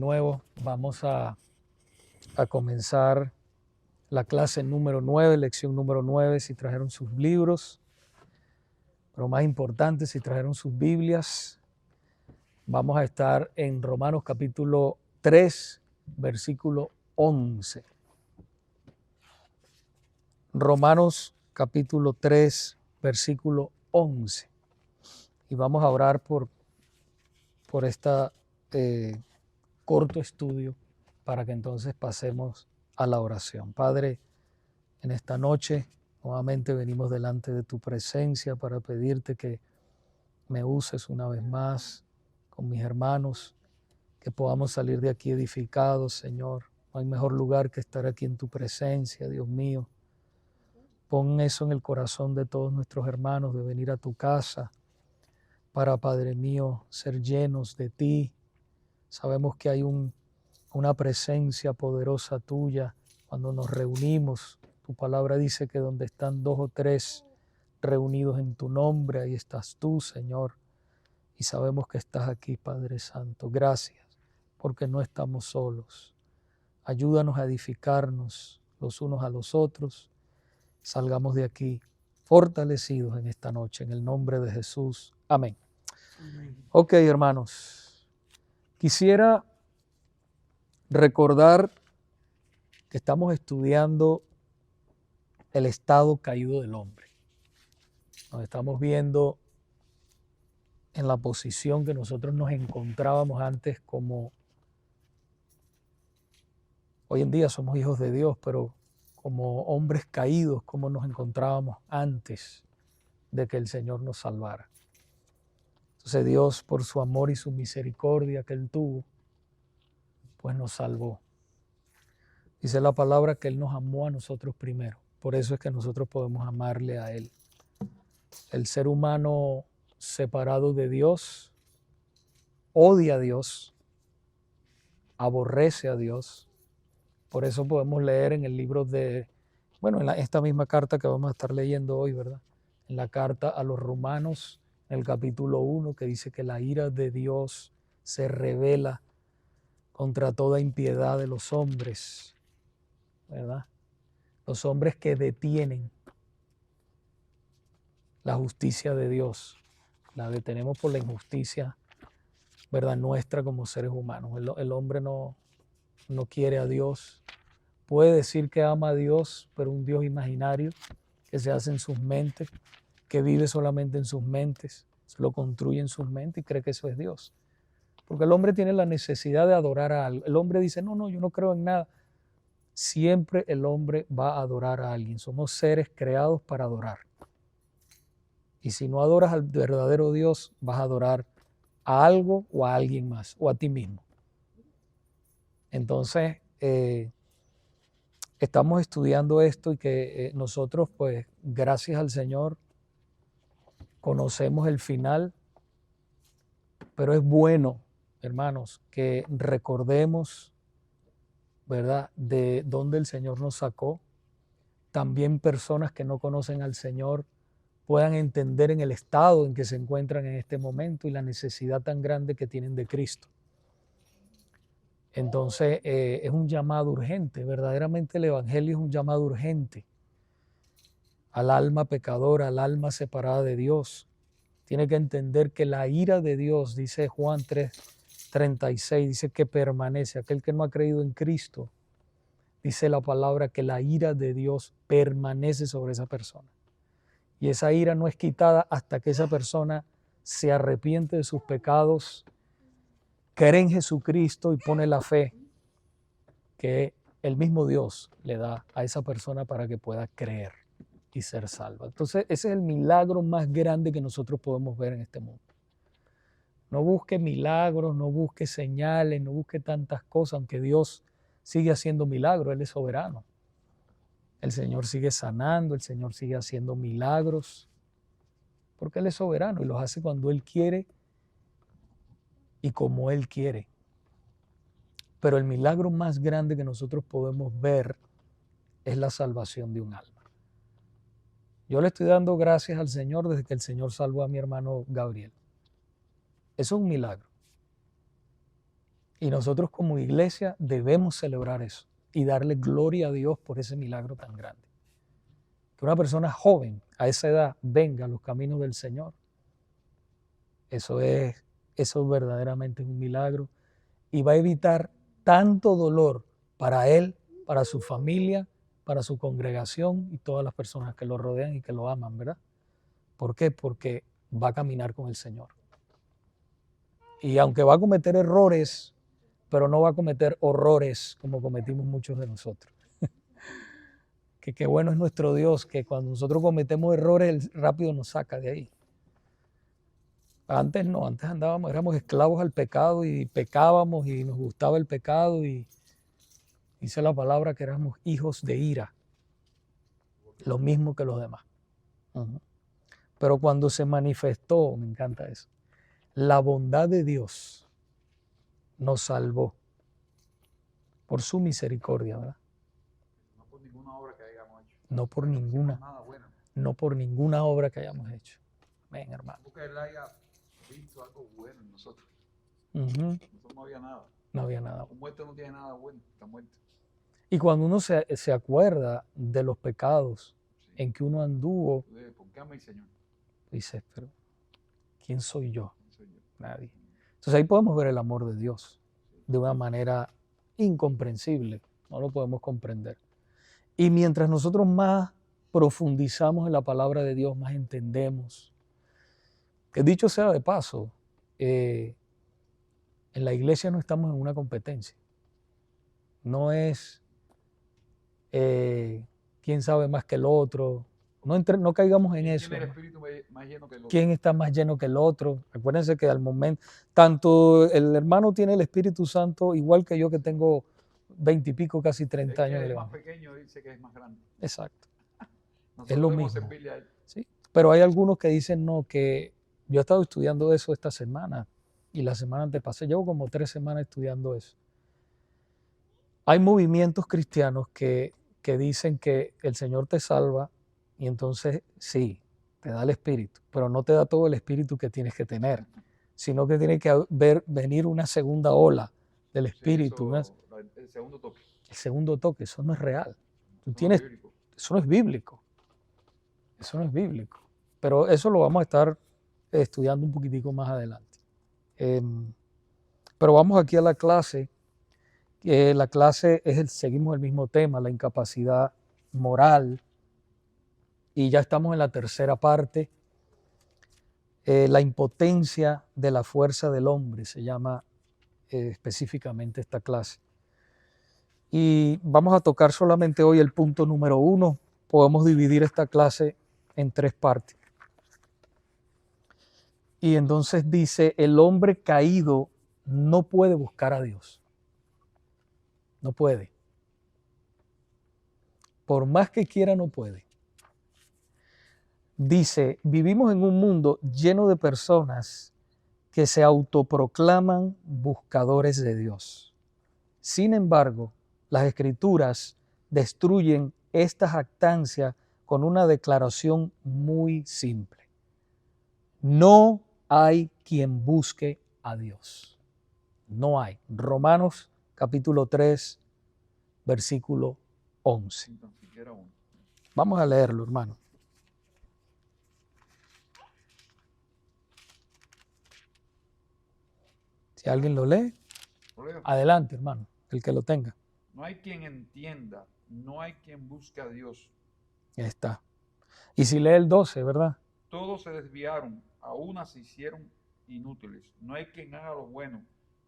Nuevo, vamos a comenzar la clase número 9, lección número 9, si trajeron sus libros, pero más importante, si trajeron sus Biblias. Vamos a estar en Romanos capítulo 3, versículo 11. Romanos capítulo 3, versículo 11. Y vamos a orar por esta corto estudio para que entonces pasemos a la oración. Padre, en esta noche nuevamente venimos delante de tu presencia para pedirte que me uses una vez más con mis hermanos, que podamos salir de aquí edificados, Señor. No hay mejor lugar que estar aquí en tu presencia, Dios mío. Pon eso en el corazón de todos nuestros hermanos, de venir a tu casa para, Padre mío, ser llenos de ti. Sabemos que hay una presencia poderosa tuya cuando nos reunimos. Tu palabra dice que donde están 2 o 3 reunidos en tu nombre, ahí estás tú, Señor. Y sabemos que estás aquí, Padre Santo. Gracias, porque no estamos solos. Ayúdanos a edificarnos los unos a los otros. Salgamos de aquí fortalecidos en esta noche, en el nombre de Jesús. Amén. Ok, hermanos. Quisiera recordar que estamos estudiando el estado caído del hombre. Nos estamos viendo en la posición que nosotros nos encontrábamos antes, como hoy en día somos hijos de Dios, pero como hombres caídos, como nos encontrábamos antes de que el Señor nos salvara. Entonces Dios, por su amor y su misericordia que Él tuvo, pues nos salvó. Dice la palabra que Él nos amó a nosotros primero. Por eso es que nosotros podemos amarle a Él. El ser humano separado de Dios odia a Dios, aborrece a Dios. Por eso podemos leer en el libro de, en esta misma carta que vamos a estar leyendo hoy, ¿verdad? En la carta a los Romanos, en el capítulo 1, que dice que la ira de Dios se revela contra toda impiedad de los hombres, ¿verdad? Los hombres que detienen la justicia de Dios, la detenemos por la injusticia, ¿verdad?, nuestra como seres humanos. El hombre no quiere a Dios. Puede decir que ama a Dios, pero un Dios imaginario que se hace en sus mentes, que vive solamente en sus mentes, lo construye en sus mentes y cree que eso es Dios. Porque el hombre tiene la necesidad de adorar a algo. El hombre dice, no, yo no creo en nada. Siempre el hombre va a adorar a alguien. Somos seres creados para adorar. Y si no adoras al verdadero Dios, vas a adorar a algo o a alguien más, o a ti mismo. Entonces, estamos estudiando esto y que nosotros, pues, gracias al Señor, conocemos el final, pero es bueno, hermanos, que recordemos, ¿verdad?, de dónde el Señor nos sacó. También personas que no conocen al Señor puedan entender en el estado en que se encuentran en este momento y la necesidad tan grande que tienen de Cristo. Entonces, es un llamado urgente, verdaderamente el Evangelio es un llamado urgente al alma pecadora, al alma separada de Dios. Tiene que entender que la ira de Dios, dice Juan 3:36, dice que permanece. Aquel que no ha creído en Cristo, dice la palabra que la ira de Dios permanece sobre esa persona. Y esa ira no es quitada hasta que esa persona se arrepiente de sus pecados, cree en Jesucristo y pone la fe que el mismo Dios le da a esa persona para que pueda creer y ser salva. Entonces, ese es el milagro más grande que nosotros podemos ver en este mundo. No busque milagros, no busque señales, no busque tantas cosas, aunque Dios sigue haciendo milagros, Él es soberano. El Señor sigue sanando, el Señor sigue haciendo milagros, porque Él es soberano y los hace cuando Él quiere y como Él quiere. Pero el milagro más grande que nosotros podemos ver es la salvación de un alma. Yo le estoy dando gracias al Señor desde que el Señor salvó a mi hermano Gabriel. Eso es un milagro. Y nosotros como iglesia debemos celebrar eso y darle gloria a Dios por ese milagro tan grande. Que una persona joven a esa edad venga a los caminos del Señor, eso verdaderamente es un milagro y va a evitar tanto dolor para él, para su familia, para su congregación y todas las personas que lo rodean y que lo aman, ¿verdad? ¿Por qué? Porque va a caminar con el Señor. Y aunque va a cometer errores, pero no va a cometer horrores como cometimos muchos de nosotros. Que qué bueno es nuestro Dios, que cuando nosotros cometemos errores, Él rápido nos saca de ahí. Antes no, antes éramos esclavos al pecado y pecábamos y nos gustaba el pecado y dice la palabra que éramos hijos de ira, lo mismo que los demás. Pero cuando se manifestó, me encanta eso, la bondad de Dios nos salvó por su misericordia, ¿verdad? No por ninguna obra que hayamos hecho. No por ninguna obra que hayamos hecho. Amén, hermano. Porque Él haya visto algo bueno en nosotros. Nosotros no había nada. No había nada. Un muerto no tiene nada bueno, está muerto. Y cuando uno se acuerda de los pecados en que uno anduvo, ¿Por qué ama el Señor? Dices, pero ¿quién soy yo? ¿Quién soy yo? Nadie. Entonces ahí podemos ver el amor de Dios de una manera incomprensible, no lo podemos comprender. Y mientras nosotros más profundizamos en la palabra de Dios, más entendemos. Que dicho sea de paso, en la iglesia no estamos en una competencia. No es quién sabe más que el otro. No caigamos en eso. ¿Quién tiene el espíritu más lleno que el otro? ¿Quién está más lleno que el otro? Acuérdense que al momento, tanto el hermano tiene el Espíritu Santo, igual que yo que tengo 20 y pico, casi 30 años. El más pequeño dice que es más grande. Exacto. Nosotros es lo debemos mismo. servirle a él. ¿Sí? Pero hay algunos que dicen no, que yo he estado estudiando eso esta semana y la semana antepasada, llevo como 3 semanas estudiando eso. Hay movimientos cristianos que dicen que el Señor te salva y entonces sí, te da el Espíritu, pero no te da todo el Espíritu que tienes que tener, sino que tiene que venir una segunda ola del Espíritu. Sí, el segundo toque. El segundo toque, eso no es real. Eso no es bíblico. Eso no es bíblico. Pero eso lo vamos a estar estudiando un poquitico más adelante. Pero vamos aquí a la clase. La clase seguimos el mismo tema, la incapacidad moral. Y ya estamos en la tercera parte. La impotencia de la fuerza del hombre se llama específicamente esta clase. Y vamos a tocar solamente hoy el punto número 1. Podemos dividir esta clase en 3 partes. Y entonces dice, el hombre caído no puede buscar a Dios. No puede. Por más que quiera, no puede. Dice, vivimos en un mundo lleno de personas que se autoproclaman buscadores de Dios. Sin embargo, las Escrituras destruyen esta jactancia con una declaración muy simple. No hay quien busque a Dios. No hay. Romanos capítulo 3, versículo 11. Vamos a leerlo, hermano. Si alguien lo lee, adelante, hermano, el que lo tenga. No hay quien entienda, no hay quien busque a Dios. Ahí está. Y si lee el 12, ¿verdad? Todos se desviaron, a una se hicieron inútiles. No hay quien haga lo bueno,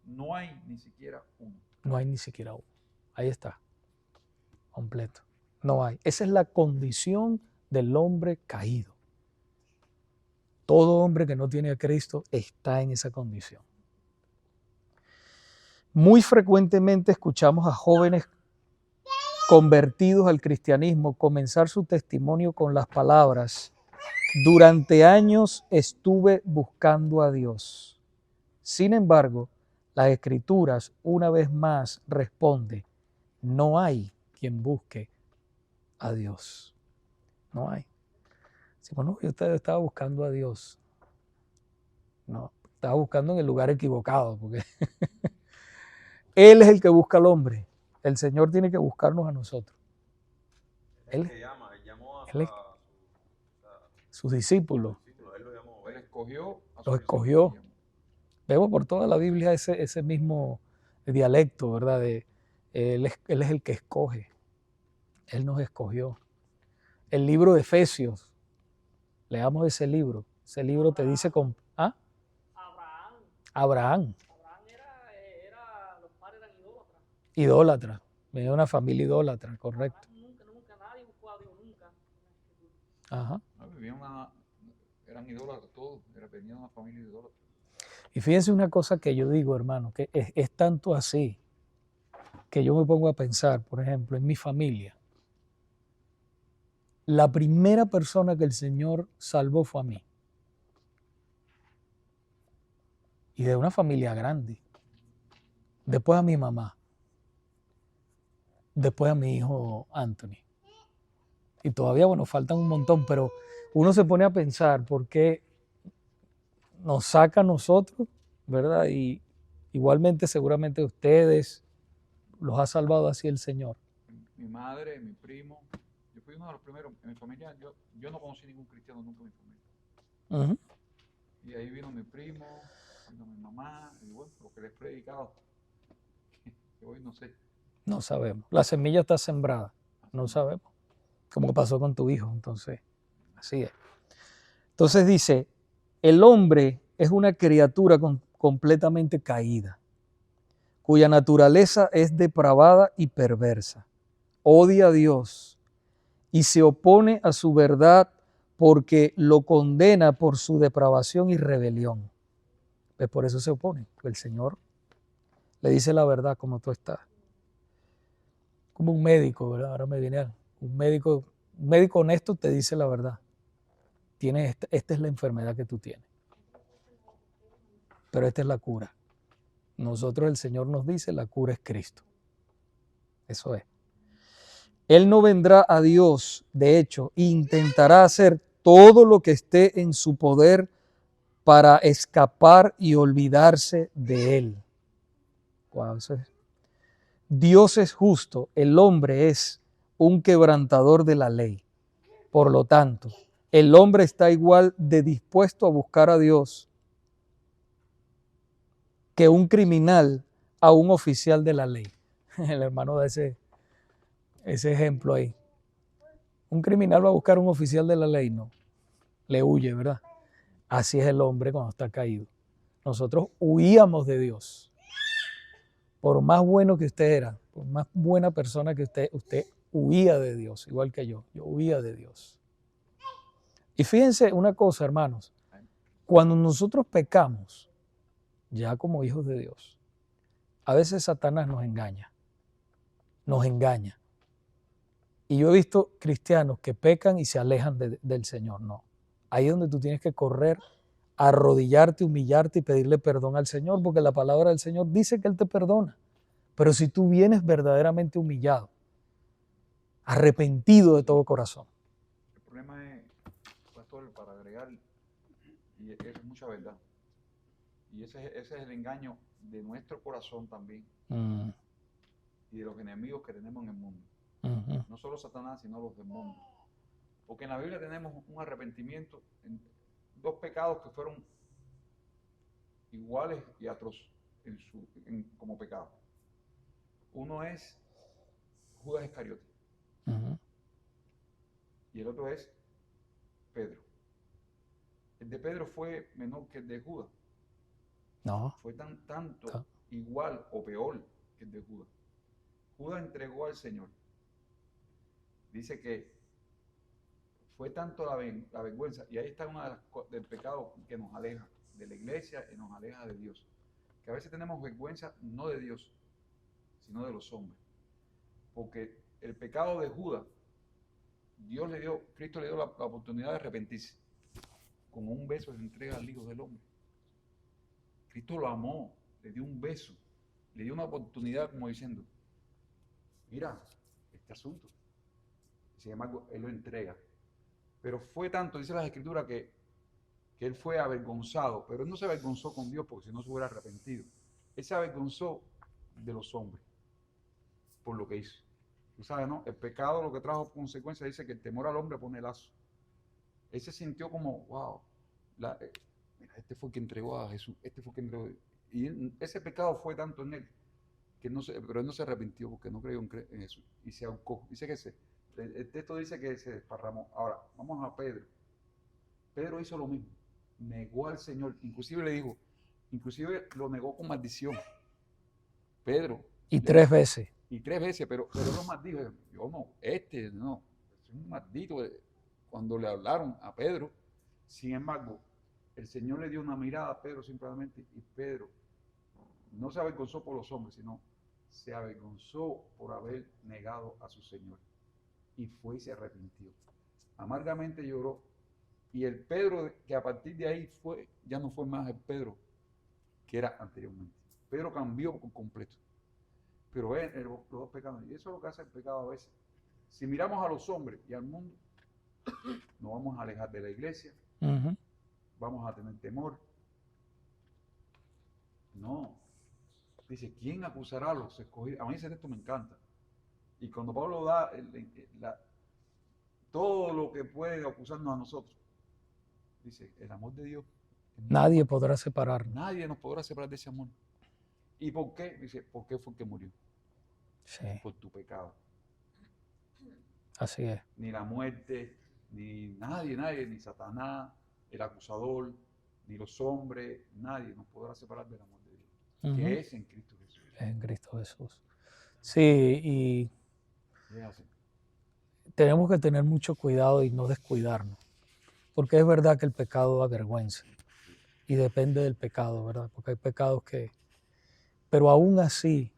no hay ni siquiera uno. No hay ni siquiera uno. Ahí está. Completo. No hay. Esa es la condición del hombre caído. Todo hombre que no tiene a Cristo está en esa condición. Muy frecuentemente escuchamos a jóvenes convertidos al cristianismo comenzar su testimonio con las palabras: durante años estuve buscando a Dios. Sin embargo, las Escrituras una vez más responde: no hay quien busque a Dios. No hay. Si bueno, yo estaba buscando a Dios. No, estaba buscando en el lugar equivocado, porque Él es el que busca al hombre. El Señor tiene que buscarnos a nosotros. Él llamó Él es sus discípulos. Él lo llamó. Él escogió a Los sus escogió. discípulos y llamó. Vemos por toda la Biblia ese mismo dialecto, ¿verdad? Él es el que escoge. Él nos escogió. El libro de Efesios, leamos ese libro. Ese libro te dice con... ¿Ah? Abraham. Los padres eran idólatras. Idólatra. Venía de una familia idólatra, correcto. Nunca nadie buscó a Dios, nunca. Ajá. Eran idólatras todos, venían de una familia idólatra. Y fíjense una cosa que yo digo, hermano, que es tanto así que yo me pongo a pensar, por ejemplo, en mi familia. La primera persona que el Señor salvó fue a mí. Y de una familia grande. Después a mi mamá. Después a mi hijo Anthony. Y todavía, bueno, faltan un montón, pero uno se pone a pensar por qué nos saca a nosotros, ¿verdad? Y igualmente seguramente ustedes los ha salvado así el Señor. Mi madre, mi primo, yo fui uno de los primeros en mi familia. Yo no conocí ningún cristiano nunca en mi familia. Uh-huh. Y ahí vino mi primo, vino mi mamá, y bueno, lo que les he predicado, que hoy no sé. No sabemos. La semilla está sembrada. No sabemos. Como pasó con tu hijo, entonces. Así es. Entonces dice, el hombre es una criatura completamente caída, cuya naturaleza es depravada y perversa. Odia a Dios y se opone a su verdad porque lo condena por su depravación y rebelión. Pues por eso se opone, porque el Señor le dice la verdad como tú estás. Como un médico, ¿verdad? Ahora me viene un médico honesto te dice la verdad. Esta es la enfermedad que tú tienes. Pero esta es la cura. Nosotros, el Señor nos dice, la cura es Cristo. Eso es. Él no vendrá a Dios, de hecho, intentará hacer todo lo que esté en su poder para escapar y olvidarse de Él. Wow, eso es. Dios es justo, el hombre es un quebrantador de la ley. Por lo tanto, el hombre está igual de dispuesto a buscar a Dios que un criminal a un oficial de la ley. El hermano da ese ejemplo ahí. Un criminal va a buscar a un oficial de la ley, no. Le huye, ¿verdad? Así es el hombre cuando está caído. Nosotros huíamos de Dios. Por más bueno que usted era, por más buena persona que usted huía de Dios, igual que yo. Yo huía de Dios. Y fíjense una cosa, hermanos. Cuando nosotros pecamos, ya como hijos de Dios, a veces Satanás nos engaña. Nos engaña. Y yo he visto cristianos que pecan y se alejan del Señor. No. Ahí es donde tú tienes que correr, arrodillarte, humillarte y pedirle perdón al Señor, porque la palabra del Señor dice que Él te perdona. Pero si tú vienes verdaderamente humillado, arrepentido de todo corazón. El problema es, pastor, para agregar, y es mucha verdad. Y ese es el engaño de nuestro corazón también. Y de los enemigos que tenemos en el mundo. Uh-huh. No solo Satanás, sino los demonios. Porque en la Biblia tenemos un arrepentimiento en dos pecados que fueron iguales y atroces como pecado. Uno es Judas Iscariote. Uh-huh. Y el otro es Pedro. El de Pedro fue menor que el de Judas. No. Fue tanto igual o peor que el de Judas. Judas entregó al Señor. Dice que fue tanto la vergüenza, y ahí está una del pecado que nos aleja de la iglesia y nos aleja de Dios. Que a veces tenemos vergüenza no de Dios, sino de los hombres. Porque el pecado de Judas, Cristo le dio la oportunidad de arrepentirse. Con un beso se entrega al Hijo del Hombre. Cristo lo amó, le dio un beso, le dio una oportunidad como diciendo, mira, este asunto. Sin embargo, Él lo entrega. Pero fue tanto, dice las Escrituras, que Él fue avergonzado, pero Él no se avergonzó con Dios porque si no se hubiera arrepentido. Él se avergonzó de los hombres por lo que hizo. Tú sabes, ¿no? El pecado lo que trajo consecuencia dice que el temor al hombre pone lazo. Él se sintió como, wow, mira, este fue el que entregó a Jesús, este fue el que entregó. Y ese pecado fue tanto en él, pero él no se arrepintió porque no creyó en Jesús y se ahorcó. Dice que el texto dice que se desparramó. Ahora, vamos a Pedro. Pedro hizo lo mismo, negó al Señor, inclusive lo negó con maldición. Pedro. Y 3 veces. Y 3 veces, pero él lo maldijo. Yo no, es un maldito. Cuando le hablaron a Pedro, sin embargo, el Señor le dio una mirada a Pedro simplemente, y Pedro no se avergonzó por los hombres, sino se avergonzó por haber negado a su Señor. Y fue y se arrepintió. Amargamente lloró. Y el Pedro que a partir de ahí ya no fue más el Pedro que era anteriormente. Pedro cambió por completo. Pero ven los dos pecados. Y eso es lo que hace el pecado a veces. Si miramos a los hombres y al mundo, nos vamos a alejar de la iglesia. Vamos a tener temor. No. Dice, ¿quién acusará a los escogidos? A mí ese texto me encanta. Y cuando Pablo da todo lo que puede acusarnos a nosotros, dice, el amor de Dios. Nadie podrá separarnos. Nadie nos podrá separar de ese amor. ¿Y por qué? Dice, ¿por qué fue que murió? Sí. Por tu pecado. Así es. Ni la muerte, ni nadie, ni Satanás, el acusador, ni los hombres, nadie nos podrá separar del amor de Dios, que es en Cristo Jesús. En Cristo Jesús. Sí, y tenemos que tener mucho cuidado y no descuidarnos, porque es verdad que el pecado avergüenza y depende del pecado, ¿verdad? Porque hay pecados pero aún así,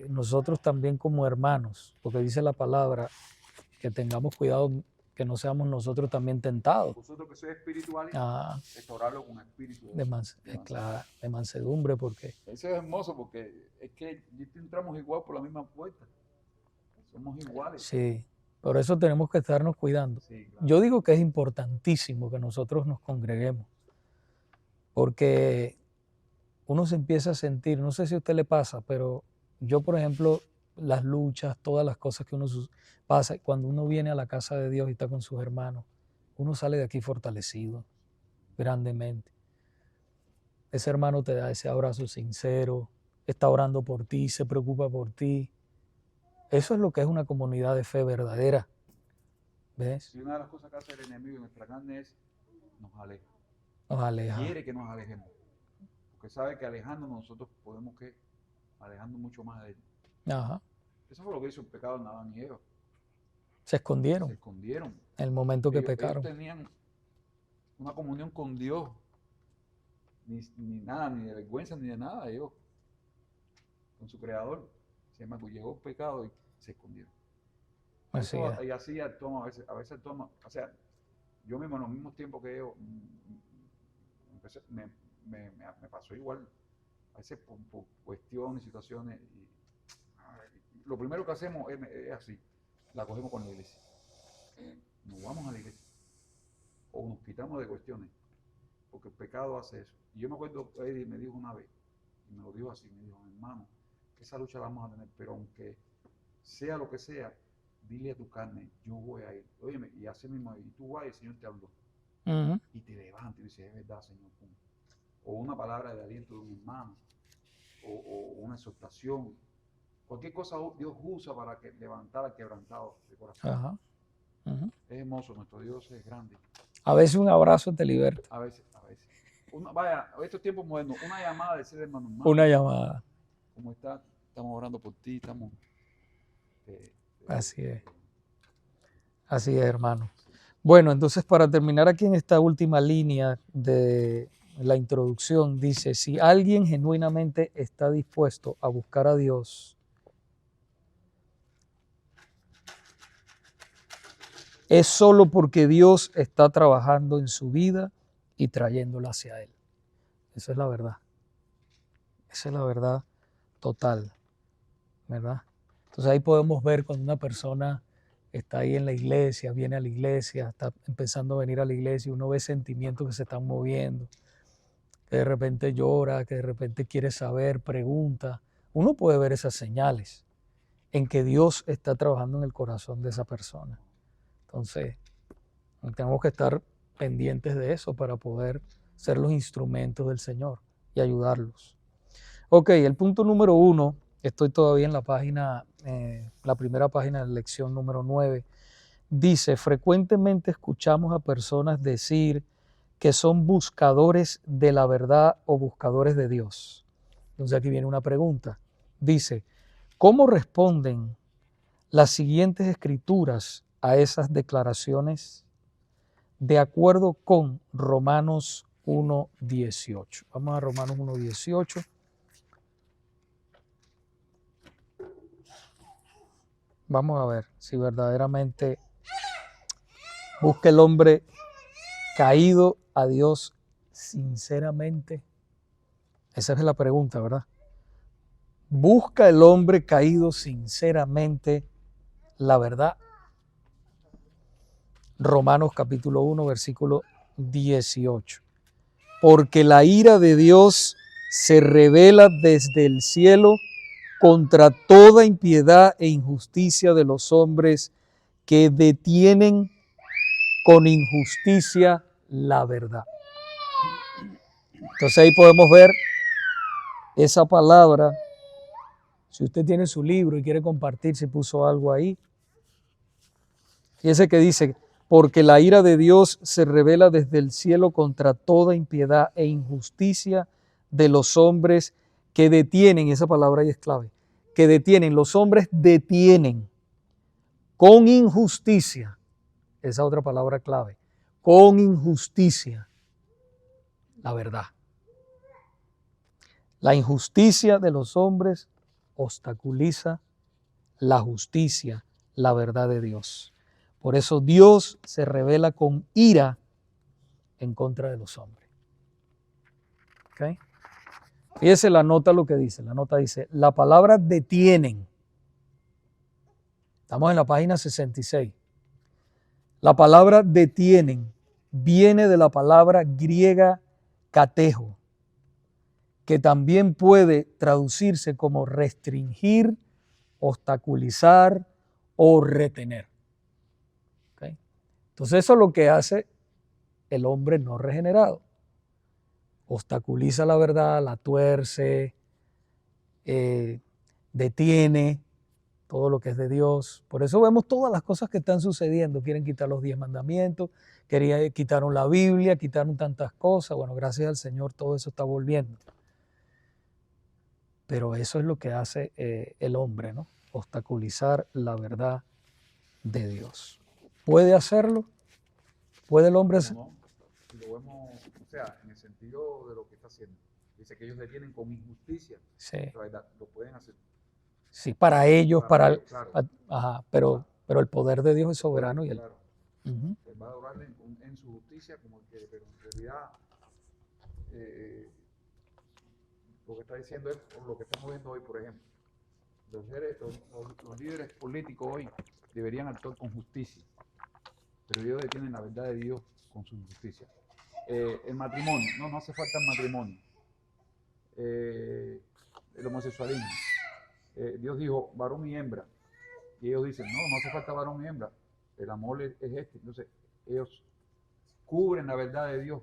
nosotros también como hermanos, porque dice la palabra que tengamos cuidado que no seamos nosotros también tentados. Vosotros que sois espirituales, restaurarlo con espíritu de mansedumbre, porque eso es hermoso, porque es que entramos igual por la misma puerta. Somos iguales. Sí, por eso tenemos que estarnos cuidando. Sí, claro. Yo digo que es importantísimo que nosotros nos congreguemos, porque uno se empieza a sentir, no sé si a usted le pasa, pero yo, por ejemplo, las luchas, todas las cosas que uno pasa, cuando uno viene a la casa de Dios y está con sus hermanos, uno sale de aquí fortalecido, grandemente. Ese hermano te da ese abrazo sincero, está orando por ti, se preocupa por ti. Eso es lo que es una comunidad de fe verdadera. ¿Ves? Y una de las cosas que hace el enemigo en nuestra carne es nos aleja. Nos aleja. Quiere que nos alejemos. Porque sabe que alejándonos nosotros podemos alejando mucho más de él. Ajá. Eso fue lo que hizo el pecado en Adán y Eva. Se escondieron. Se escondieron. En el momento que pecaron. Ellos tenían una comunión con Dios. Ni nada, ni de vergüenza, ni de nada. Ellos, con su creador, se llama que llegó el pecado y se escondieron. Así es. Y así actuamos, a veces actuamos. O sea, yo mismo en los mismos tiempos que ellos, me pasó igual. A veces por cuestiones, situaciones. Lo primero que hacemos es así. La cogemos con la iglesia. Nos vamos a la iglesia. O nos quitamos de cuestiones. Porque el pecado hace eso. Y yo me acuerdo, Eddie me dijo una vez, y me lo dijo así, me dijo, hermano, esa lucha la vamos a tener, pero aunque sea lo que sea, dile a tu carne, yo voy a ir. Óyeme, y así mismo, y tú vas y el Señor te habló. Y te levantas y dices, es verdad, Señor. O una palabra de aliento de un hermano, o una exhortación. Cualquier cosa Dios usa para levantar al quebrantado de corazón. Es hermoso, nuestro Dios es grande. A veces un abrazo te liberta. A veces. Vaya, estos tiempos modernos, una llamada de decir, hermano. Una llamada. ¿Cómo estás? Estamos orando por ti, estamos... Así es. Así es, hermano. Bueno, entonces para terminar aquí en esta última línea de la introducción, dice, si alguien genuinamente está dispuesto a buscar a Dios, es solo porque Dios está trabajando en su vida y trayéndola hacia Él. Esa es la verdad. Esa es la verdad total, ¿verdad? Entonces ahí podemos ver cuando una persona está ahí en la iglesia, viene a la iglesia, está empezando a venir a la iglesia, uno ve sentimientos que se están moviendo, que de repente llora, que de repente quiere saber, pregunta, uno puede ver esas señales en que Dios está trabajando en el corazón de esa persona. Entonces, tenemos que estar pendientes de eso para poder ser los instrumentos del Señor y ayudarlos. Ok, el punto número 1, estoy todavía en la página, la primera página de la lección número 9, dice: frecuentemente escuchamos a personas decir que son buscadores de la verdad o buscadores de Dios. Entonces aquí viene una pregunta. Dice: ¿cómo responden las siguientes escrituras a esas declaraciones? De acuerdo con Romanos 1:18. Vamos a Romanos 1:18. Vamos a ver si verdaderamente busca el hombre caído a Dios sinceramente. Esa es la pregunta, ¿verdad? ¿Busca el hombre caído sinceramente la verdad? Romanos capítulo 1, versículo 18. Porque la ira de Dios se revela desde el cielo contra toda impiedad e injusticia de los hombres que detienen con injusticia la verdad. Entonces ahí podemos ver esa palabra. Si usted tiene su libro y quiere compartir, si puso algo ahí. Fíjese que dice: porque la ira de Dios se revela desde el cielo contra toda impiedad e injusticia de los hombres que detienen, esa palabra ahí es clave, que detienen, los hombres detienen con injusticia, esa otra palabra clave, con injusticia, la verdad. La injusticia de los hombres obstaculiza la justicia, la verdad de Dios. Por eso Dios se revela con ira en contra de los hombres. ¿Okay? Fíjese la nota lo que dice. La nota dice: la palabra detienen. Estamos en la página 66. La palabra detienen viene de la palabra griega katejo, que también puede traducirse como restringir, obstaculizar o retener. ¿Okay? Entonces eso es lo que hace el hombre no regenerado. Obstaculiza la verdad, la tuerce, detiene todo lo que es de Dios. Por eso vemos todas las cosas que están sucediendo. Quieren quitar los 10 mandamientos, quitaron la Biblia, quitaron tantas cosas. Bueno, gracias al Señor todo eso está volviendo. Pero eso es lo que hace el hombre, ¿no? Obstaculizar la verdad de Dios. ¿Puede hacerlo? ¿Puede el hombre hacerlo? No, si lo vemos, o sea, en el sentido de lo que está haciendo. Dice que ellos detienen con injusticia. Sí. La verdad, lo pueden hacer. Sí, para ellos, claro. Ajá, pero el poder de Dios es soberano y él. Claro. Uh-huh. Él va a adorarle en su justicia como él quiere, pero en realidad lo que está diciendo es lo que estamos viendo hoy, por ejemplo. Los líderes políticos hoy deberían actuar con justicia, pero ellos detienen la verdad de Dios con su injusticia. El matrimonio, no hace falta el matrimonio. El homosexualismo. Dios dijo varón y hembra, y ellos dicen no hace falta varón y hembra, el amor es este. Entonces ellos cubren la verdad de Dios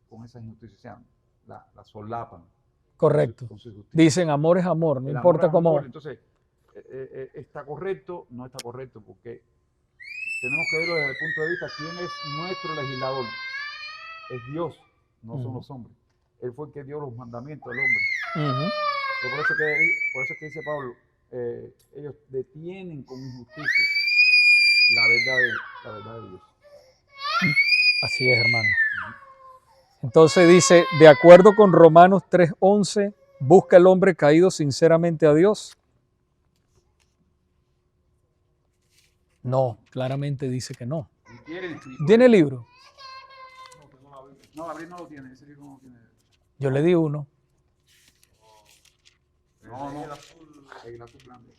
con esa injusticia, la solapan. Correcto. Con su Dicen amor es amor, no el importa amor cómo. amor. Entonces está correcto, no está correcto, porque tenemos que verlo desde el punto de vista quién es nuestro legislador. Es Dios, no son los hombres. Él fue el que dio los mandamientos al hombre. Por eso que dice Pablo, ellos detienen con injusticia la verdad de Dios. Así es, hermano. Entonces dice, de acuerdo con Romanos 3:11, ¿busca el hombre caído sinceramente a Dios? No, claramente dice que no. ¿Tiene el libro? No, Gabriel no lo tiene, ese libro no lo tiene. Yo le di uno. No, el azul grande.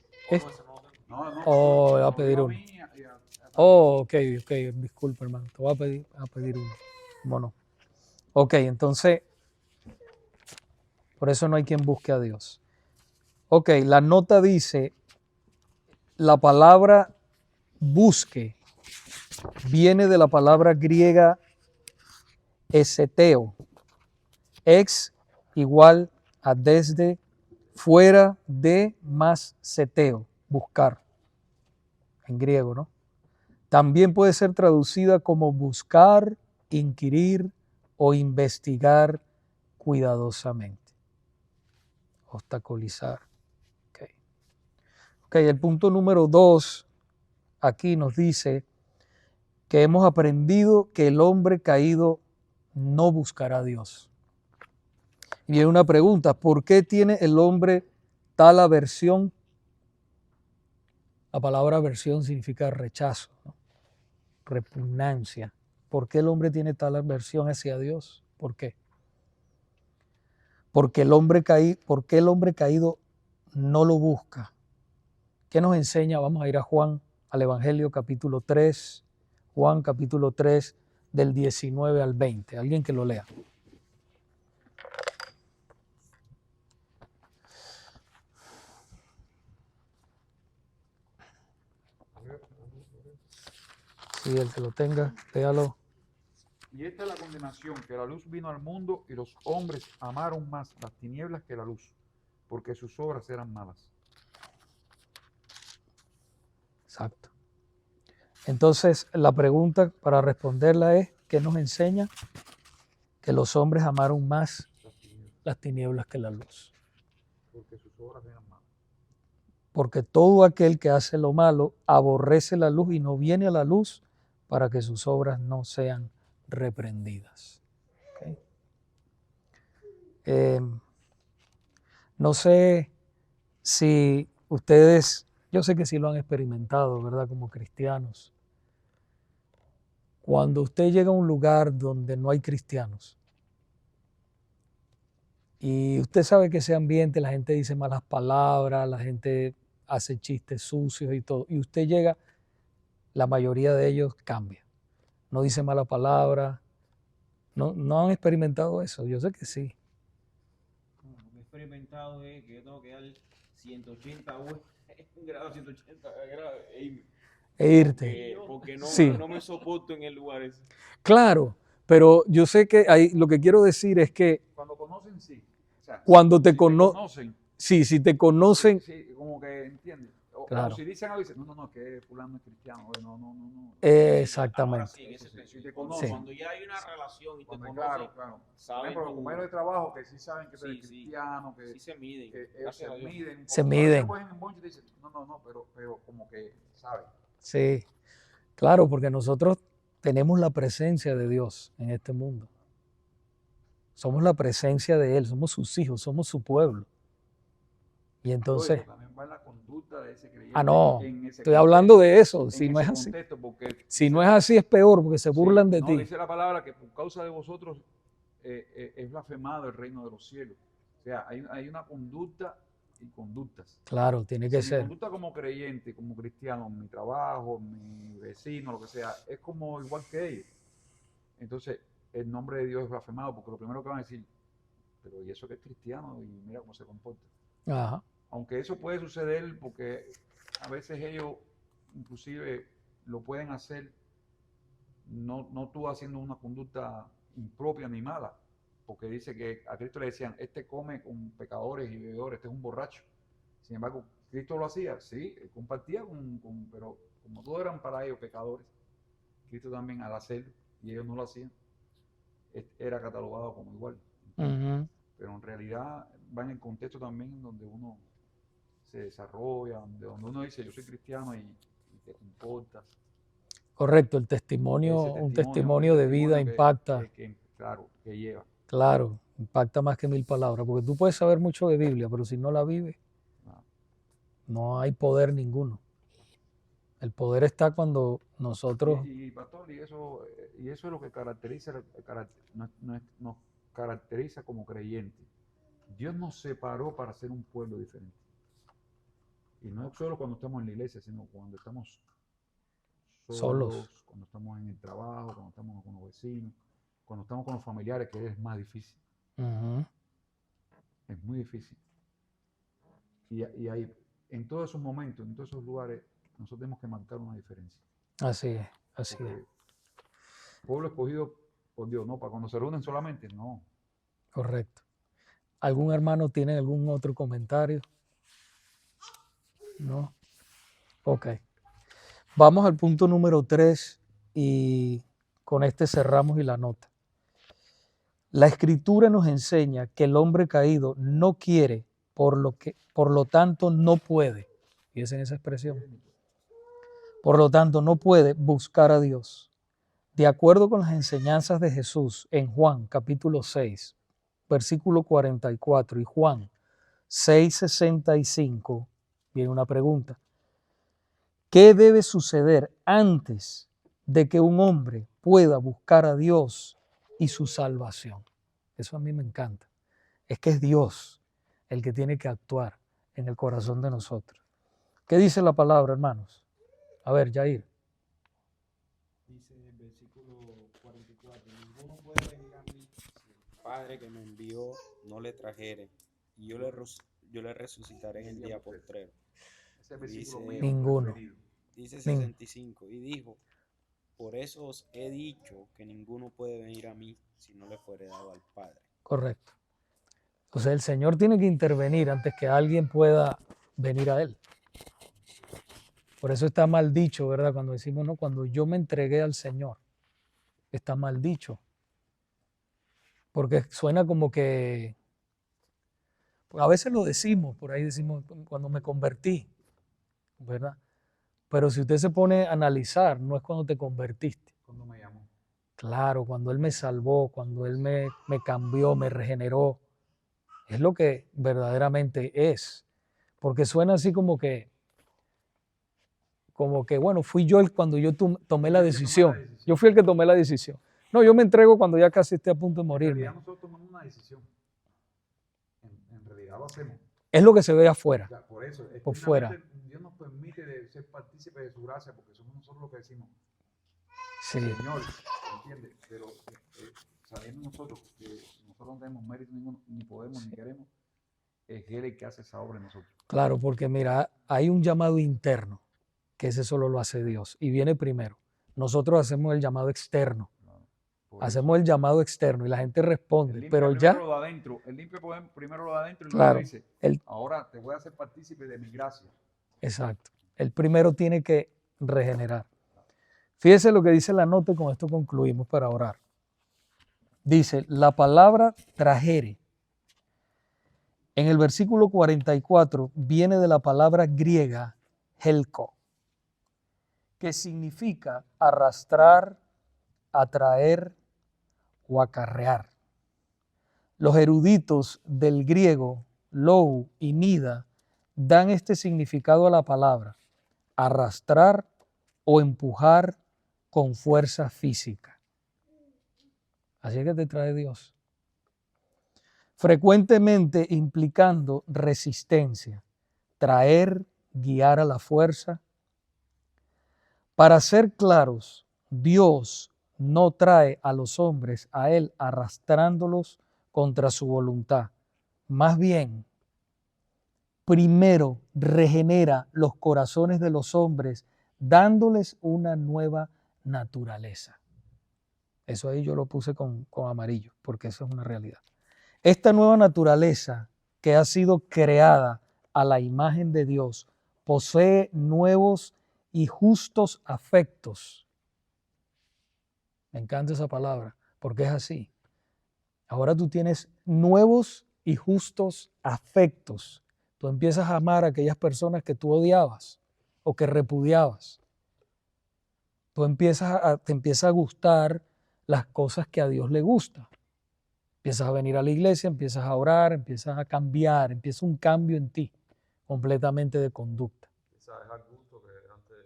Oh, voy a pedir uno. Oh, ok, disculpa, hermano, te voy a pedir uno. ¿Cómo no? Ok, entonces, por eso no hay quien busque a Dios. Ok, la nota dice, la palabra busque viene de la palabra griega eseteo. Ex igual a desde, fuera de más seteo, buscar, en griego, ¿no? También puede ser traducida como buscar, inquirir o investigar cuidadosamente. Obstaculizar. Okay. Ok, el punto número 2 aquí nos dice que hemos aprendido que el hombre caído no buscará a Dios. Y hay una pregunta, ¿por qué tiene el hombre tal aversión? La palabra aversión significa rechazo, ¿no? Repugnancia. ¿Por qué el hombre tiene tal aversión hacia Dios? ¿Por qué? ¿Por qué el hombre caído no lo busca? ¿Qué nos enseña? Vamos a ir a Juan, al Evangelio capítulo 3, Juan capítulo 3, del 19 al 20. Alguien que lo lea. Sí, el que lo tenga, léalo. Y esta es la condenación, que la luz vino al mundo y los hombres amaron más las tinieblas que la luz, porque sus obras eran malas. Exacto. Entonces, la pregunta para responderla es, ¿qué nos enseña? Que los hombres amaron más las tinieblas que la luz. Porque sus obras eran malas. Porque todo aquel que hace lo malo aborrece la luz y no viene a la luz para que sus obras no sean reprendidas. ¿Okay? No sé si ustedes, yo sé que sí lo han experimentado, ¿verdad? Como cristianos. Cuando usted llega a un lugar donde no hay cristianos y usted sabe que ese ambiente, la gente dice malas palabras, la gente hace chistes sucios y todo, y usted llega, la mayoría de ellos cambia. No dice mala palabra. No han experimentado eso. Yo sé que sí. Lo que he experimentado es que yo tengo que dar 180 grados, 180 grados E irte. porque no, Sí. no me soporto en el lugar ese. Claro, pero yo sé que lo que quiero decir es que Cuando conocen, sí. O sea, cuando te si conocen, sí, si te conocen, sí, como que entienden. O claro, si dicen algo, dicen, no, que fulano es cristiano. Oye, no. Ahora exactamente. sí, en ese Eso sí, si te sentido. conocen. Cuando ya hay una relación y te Claro, conocen, claro. Por saben ejemplo, los tu- compañeros de trabajo que sí saben que tú eres sí, cristiano, que sí se miden, ellos gracias se a Dios. miden un Se poquito. A veces miden. cogen en bonche y te dicen, no, pero como que saben. Sí, claro, porque nosotros tenemos la presencia de Dios en este mundo. Somos la presencia de Él, somos sus hijos, somos su pueblo. Y entonces, Pero también va en la conducta de ese creyente no, en ese estoy hablando contexto, de eso. en Si no es ese así, contexto, porque si no es así es peor porque se burlan de no, ti. dice la palabra que por causa de vosotros es blasfemado el reino de los cielos. O sea, hay una conducta y conductas. Claro, tiene que Si mi ser. conducta como creyente, como cristiano, en mi trabajo, en mi vecino, lo que sea, es como igual que ellos, entonces el nombre de Dios es blasfemado, porque lo primero que van a decir, pero y eso que es cristiano y mira cómo se comporta. Ajá. Aunque eso puede suceder porque a veces ellos inclusive lo pueden hacer, no tú haciendo una conducta impropia ni mala, porque dice que a Cristo le decían, este come con pecadores y bebedores, este es un borracho. Sin embargo, Cristo lo hacía, sí, él compartía pero como todos eran para ellos pecadores, Cristo también al hacerlo, y ellos no lo hacían, era catalogado como igual. Ujú. Pero en realidad va en el contexto también donde uno se desarrolla, donde uno dice yo soy cristiano y te comportas. Correcto, un testimonio de vida impacta. Claro, que lleva. Claro, impacta más que 1000 palabras, porque tú puedes saber mucho de Biblia, pero si no la vives, Ah, no hay poder ninguno. El poder está cuando nosotros, pastor, y eso es lo que nos caracteriza como creyentes. Dios nos separó para ser un pueblo diferente. Y no solo cuando estamos en la iglesia, sino cuando estamos solos, cuando estamos en el trabajo, cuando estamos con los vecinos, cuando estamos con los familiares, que es más difícil. ujú, Es muy difícil. Y ahí, en todos esos momentos, en todos esos lugares, nosotros tenemos que marcar una diferencia. Así es, así es. Porque pueblo escogido por Dios, no, para cuando se reúnen solamente, no. Correcto. ¿Algún hermano tiene algún otro comentario? No. Ok. Vamos al punto número 3 y con este cerramos y la nota. La Escritura nos enseña que el hombre caído no quiere, por lo tanto no puede. Fíjense en esa expresión. Por lo tanto no puede buscar a Dios. De acuerdo con las enseñanzas de Jesús en Juan capítulo 6, versículo 44 y Juan 6:65, viene una pregunta. ¿Qué debe suceder antes de que un hombre pueda buscar a Dios y su salvación? Eso a mí me encanta. Es que es Dios el que tiene que actuar en el corazón de nosotros. ¿Qué dice la palabra, hermanos? A ver, Jair. Dice en el versículo 44, ninguno puede venir a mí si el Padre que me envió no le trajere, y yo le resucitaré en el día postrero. Ese versículo Dice- mío Ninguno. preferido. Dice 65, y dijo, por eso os he dicho que ninguno puede venir a mí si no le fuere dado al Padre. Correcto. Entonces el Señor tiene que intervenir antes que alguien pueda venir a Él. Por eso está mal dicho, ¿verdad? Cuando decimos, no, cuando yo me entregué al Señor, está mal dicho. Porque suena como que, a veces lo decimos, por ahí decimos, cuando me convertí, ¿verdad? Pero si usted se pone a analizar, no es cuando te convertiste. Cuando me llamó. Claro, cuando Él me salvó, cuando Él me cambió, me regeneró, es lo que verdaderamente es. Porque suena así como que, bueno, fui yo cuando yo tomé la decisión. Yo fui el que tomé la decisión. No, yo me entrego cuando ya casi esté a punto de En morirme. realidad nosotros tomamos una decisión. En realidad lo hacemos. Es lo que se ve O afuera. sea, por eso, Por fuera. externamente, Dios nos permite de ser partícipes de su gracia, porque somos nosotros los que decimos, Sí, Señor, ¿entiendes? Pero sabiendo nosotros que nosotros no tenemos mérito ninguno, ni podemos, ni queremos, es Él el que hace esa obra en nosotros. claro, porque mira, hay un llamado interno, que ese solo lo hace Dios, y viene primero. Nosotros hacemos el llamado externo. Por Hacemos el llamado externo y la gente eso. Él responde, limpia pero primero ya, lo de adentro, Él limpia primero lo de adentro y claro, luego dice, él, ahora te voy a hacer partícipe de mi gracia. exacto. El primero tiene que regenerar. Fíjese lo que dice la nota y con esto concluimos para orar. Dice, la palabra trajere. En el versículo 44 viene de la palabra griega helko, que significa arrastrar, atraer o acarrear. Los eruditos del griego lou y nida dan este significado a la palabra, arrastrar o empujar con fuerza física. Así es que te trae Dios. Frecuentemente implicando resistencia, traer, guiar a la fuerza. Para ser claros, Dios no trae a los hombres a Él arrastrándolos contra su voluntad. Más bien, primero regenera los corazones de los hombres dándoles una nueva naturaleza. Eso ahí yo lo puse con amarillo, porque eso es una realidad. Esta nueva naturaleza que ha sido creada a la imagen de Dios posee nuevos y justos afectos. Me encanta esa palabra, porque es así. Ahora tú tienes nuevos y justos afectos. Tú empiezas a amar a aquellas personas que tú odiabas o que repudiabas. Te empieza a gustar las cosas que a Dios le gustan. Empiezas a venir a la iglesia, empiezas a orar, empiezas a cambiar, empieza un cambio en ti, completamente de conducta. Quizás dejar gustos que antes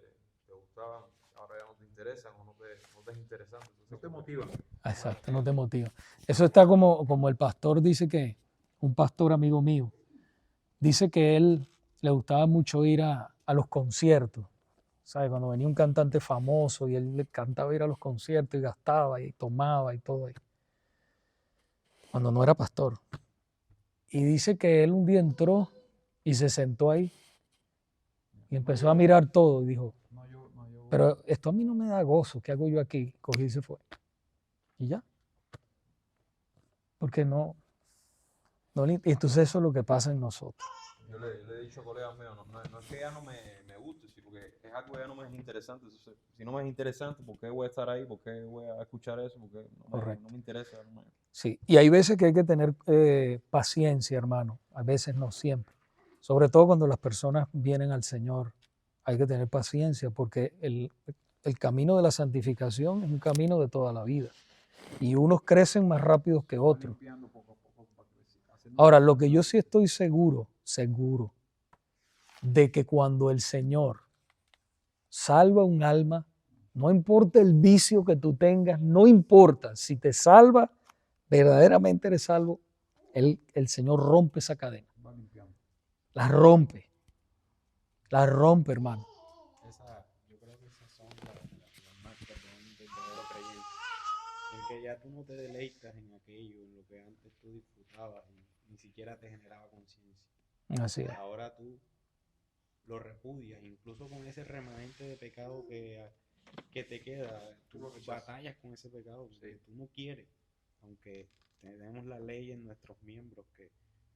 te gustaban, ahora ya no te interesan o no te es interesante. Entonces, No te motivan. Exacto, no te motiva. Eso está como el pastor dice que, un pastor amigo mío, dice que él le gustaba mucho ir a los conciertos. ¿Sabes? Cuando venía un cantante famoso y él le encantaba ir a los conciertos y gastaba y tomaba y todo ahí. Cuando no era pastor. Y dice que él un día entró Y se sentó ahí y empezó a mirar todo y dijo, pero esto a mí no me da gozo, ¿qué hago yo aquí? Cogí y se fue. Y ya. Porque entonces eso es lo que pasa en nosotros. Yo le he dicho a colegas míos, no es que ya no me guste, sino que es algo que ya no me es interesante. Entonces, si no me es interesante, ¿por qué voy a estar ahí? ¿Por qué voy a escuchar eso? Porque no me interesa. Sí, y hay veces que hay que tener paciencia, hermano. A veces no siempre. Sobre todo cuando las personas vienen al Señor. Hay que tener paciencia porque el camino de la santificación es un camino de toda la vida. Y unos crecen más rápido que otros. Ahora, lo que yo sí estoy seguro de que cuando el Señor salva un alma, no importa el vicio que tú tengas, no importa, si te salva, verdaderamente eres salvo, el Señor rompe esa cadena. La rompe, hermano. Yo creo que esas son las marcas de un verdadero creyente. En que ya tú no te deleitas en aquello, en lo que antes tú disfrutabas y ni siquiera te generaba conciencia. Así es. Ahora tú lo repudias, incluso con ese remanente de pecado que te queda, tú batallas con ese pecado que tú no quieres, aunque tenemos la ley en nuestros miembros que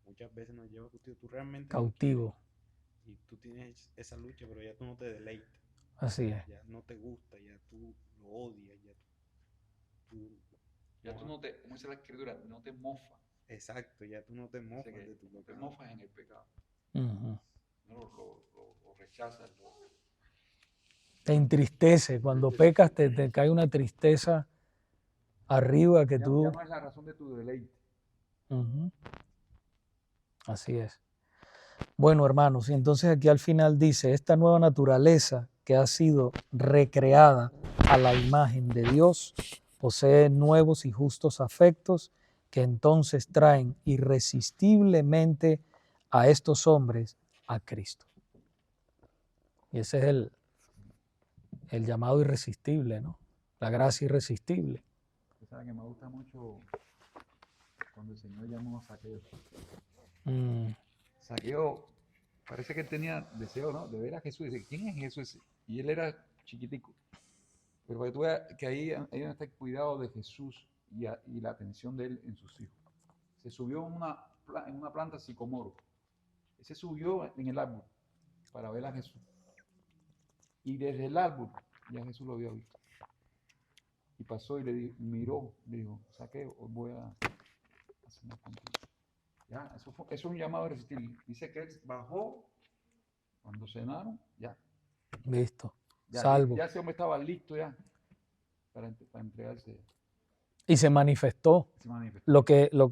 muchas veces nos lleva cautivo, tú realmente Cautivo. y tú tienes esa lucha, pero ya tú no te deleitas. Así es. Ya no te gusta, ya tú lo odias, Ya tú no te, como dice la escritura, no te mofas. Exacto, ya tú no te mofas de tu no te pecado. mofas en el pecado. Uh-huh. No lo rechazas. Te entristece. Cuando pecas te cae una tristeza arriba que ya, tú... Ya no es la razón de tu deleite. Uh-huh. Así es. Bueno, hermanos, y entonces aquí al final dice, esta nueva naturaleza que ha sido recreada a la imagen de Dios posee nuevos y justos afectos que entonces traen irresistiblemente a estos hombres a Cristo. Y ese es el llamado irresistible, ¿no? La gracia irresistible. Usted sabe que me gusta mucho cuando el Señor llamó a Saqueo. Saqueo, parece que él tenía deseo, ¿no? De ver a Jesús. Dice, ¿quién es Jesús? Y él era chiquitico. Pero que tú veas que ahí está el cuidado de Jesús y la atención de él en sus hijos. Se subió en una planta sicomoro. Se subió en el árbol para ver a Jesús. Y desde el árbol ya Jesús lo había visto. Y pasó y miró, le dijo, Saqueo, hoy voy a cenar contigo. Ya, eso es un llamado irresistible. Dice que él bajó cuando cenaron, ya. Listo. Ya, Salvo. ya ese hombre estaba listo ya para entregarse. Y se manifestó. Lo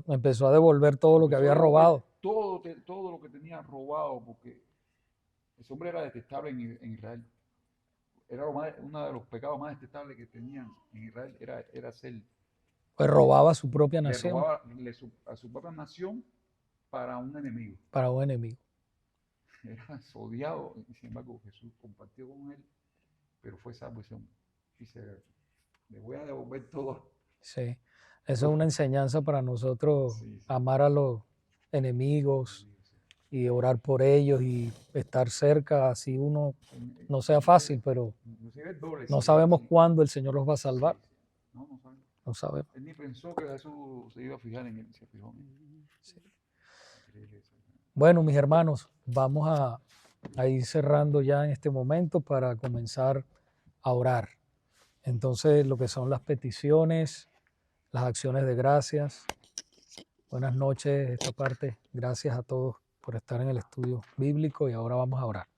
empezó a devolver todo lo que había robado. Todo lo que tenía robado, porque ese hombre era detestable en Israel. Era uno de los pecados más detestables que tenían en Israel, era ser. Pues robaba a su propia nación. Le robaba a su propia nación para un enemigo. Para un enemigo. Era odiado, y sin embargo Jesús compartió con él, pero fue salvo ese hombre. Dice, le voy a devolver todo. Sí, eso es una enseñanza para nosotros, sí. Amar a los enemigos y orar por ellos y estar cerca, así uno no sea fácil, pero no sabemos cuándo el Señor los va a salvar. No sabemos. Él ni pensó que Jesús se iba a fijar en él, se fijó en él. Sí. Bueno, mis hermanos, vamos a ir cerrando ya en este momento para comenzar a orar. Entonces, lo que son las peticiones, las acciones de gracias. Buenas noches, esta parte. Gracias a todos por estar en el estudio bíblico y ahora vamos a orar.